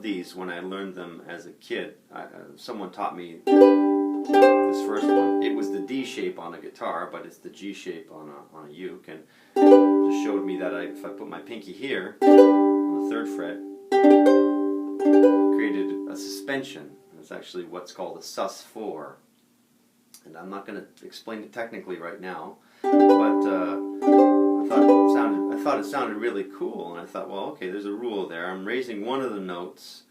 loved these when I learned them as a kid. Someone taught me this first one. It was the D shape on a guitar, but it's the G shape on a uke, and it just showed me that if I put my pinky here on the 3rd fret, created a suspension. It's actually what's called a sus4. And I'm not going to explain it technically right now, but I thought it sounded really cool, and I thought, well, okay, there's a rule there. I'm raising one of the notes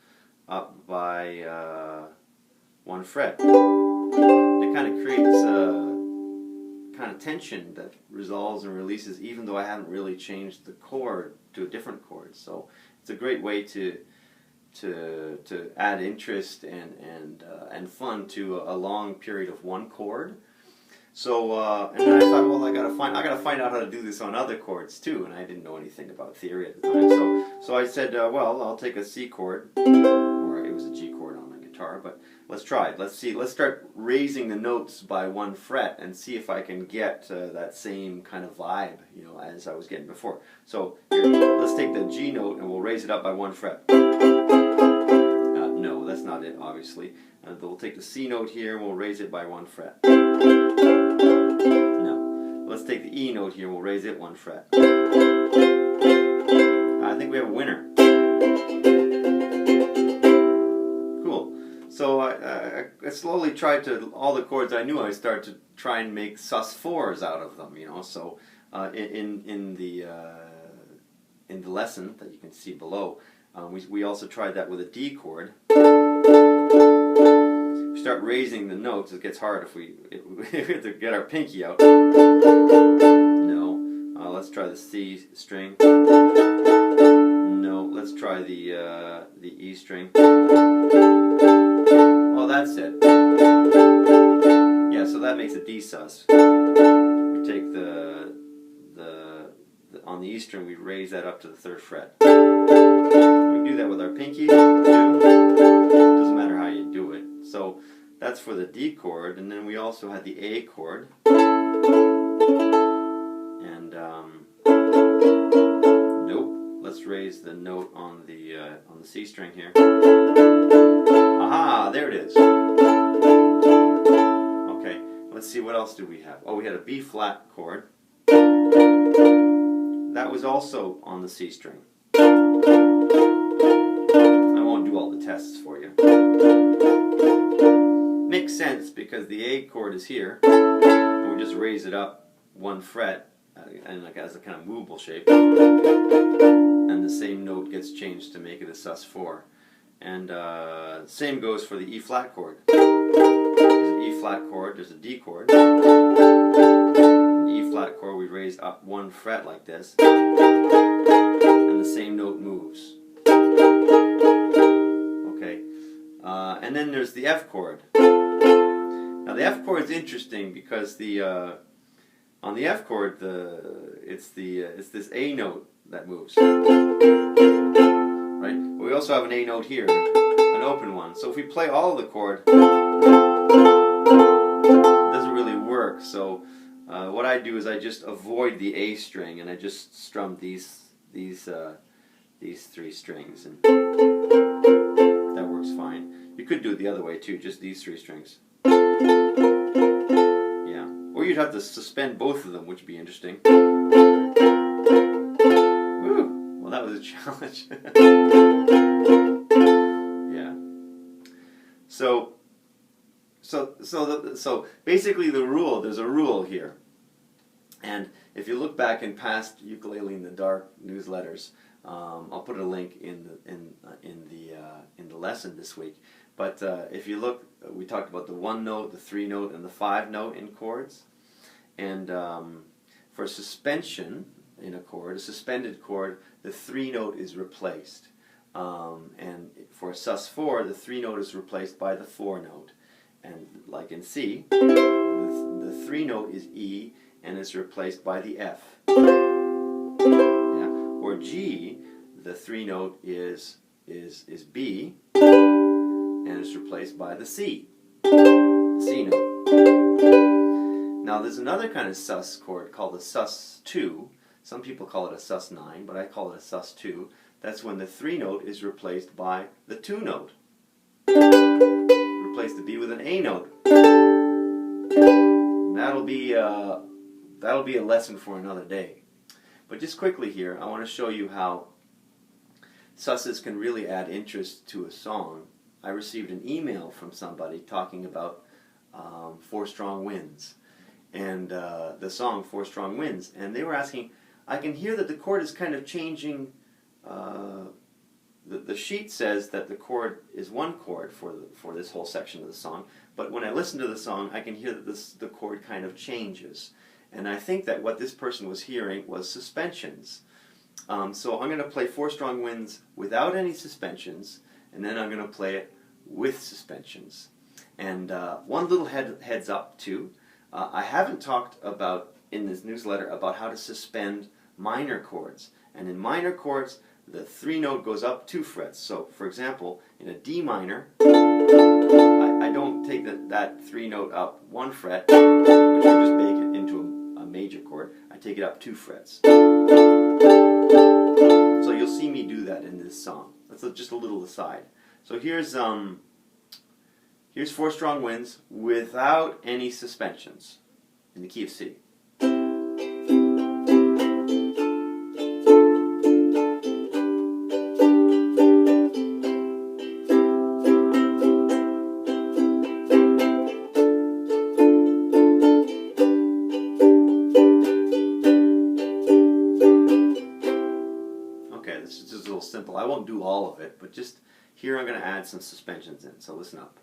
up by 1 fret. It kind of creates a kind of tension that resolves and releases, even though I haven't really changed the chord to a different chord. So it's a great way to add interest and fun to a long period of one chord. So and then I thought, well, I gotta find out how to do this on other chords too, and I didn't know anything about theory at the time. So I said, well, I'll take a C chord, or it was a G chord on my guitar, but let's try it. Let's see. Let's start raising the notes by 1 fret and see if I can get that same kind of vibe, you know, as I was getting before. So here, let's take the G note and we'll raise it up by 1 fret. No, that's not it, obviously. We'll take the C note here and we'll raise it by 1 fret. No. Let's take the E note here and we'll raise it 1 fret. I think we have a winner. Cool. So I slowly tried to, all the chords I knew, I started to try and make sus4s out of them, you know. So in the lesson that you can see below, we also tried that with a D chord. We start raising the notes. It gets hard if we have to get our pinky out. No. Let's try the C string. No. Let's try the E string. Oh, that's it. Yeah, so that makes a D sus. We take on the E string, we raise that up to the 3rd fret. We can do that with our pinky too. Doesn't matter how you do it. So that's for the D chord, and then we also had the A chord. And nope. Let's raise the note on the C string here. Aha! There it is. Okay. Let's see, what else do we have? Oh, we had a B flat chord. That was also on the C string. I won't do all the tests for you. Makes sense because the A chord is here, and we just raise it up 1 fret, and like as a kind of movable shape, and the same note gets changed to make it a sus4. And same goes for the E flat chord. There's an E flat chord, there's a D chord. E flat chord we raise up 1 fret like this, and the same note moves. Okay, and then there's the F chord. Now the F chord is interesting because on the F chord it's this A note that moves, right? But we also have an A note here, an open one. So if we play all of the chord, it doesn't really work. So what I do is I just avoid the A string and I just strum these 3 strings, and that works fine. You could do it the other way too, just these 3 strings. Yeah, or you'd have to suspend both of them, which would be interesting. Woo! Well, that was a challenge. Yeah. So basically there's a rule here. And if you look back in past Ukulele in the Dark newsletters, I'll put a link in the lesson this week. But if you look, we talked about the 1 note, the 3 note, and the 5 note in chords. And for suspension in a chord, a suspended chord, the 3 note is replaced. And for sus4, the 3 note is replaced by the 4 note. And like in C, the 3 note is E, and it's replaced by the F. Yeah. Or G, the 3 note is B, and it's replaced by the C note. Now there's another kind of sus chord called a sus2. Some people call it a sus9, but I call it a sus2. that's when the 3 note is replaced by the 2 note. Replace the B with an A note. And that'll be a lesson for another day. But just quickly here, I want to show you how susses can really add interest to a song. I received an email from somebody talking about 4 Strong Winds and the song 4 Strong Winds, and they were asking, I can hear that the chord is kind of changing. The sheet says that the chord is 1 chord for this whole section of the song, but when I listen to the song, I can hear that the chord kind of changes. And I think that what this person was hearing was suspensions. So I'm going to play 4 Strong Winds without any suspensions, and then I'm going to play it with suspensions. And one little heads up too, I haven't talked about in this newsletter about how to suspend minor chords. And in minor chords, the 3 note goes up 2 frets. So for example, in a D minor, I don't take that 3 note up 1 fret, which would just make it into a major chord. I take it up 2 frets. So you'll see me do that in this song. That's just a little aside. So here's 4 Strong Winds without any suspensions in the key of C. Okay, this is just a little simple. I won't do all of it, but just here I'm going to add some suspensions in, so listen up.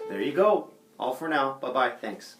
There you go. All for now. Bye-bye. Thanks.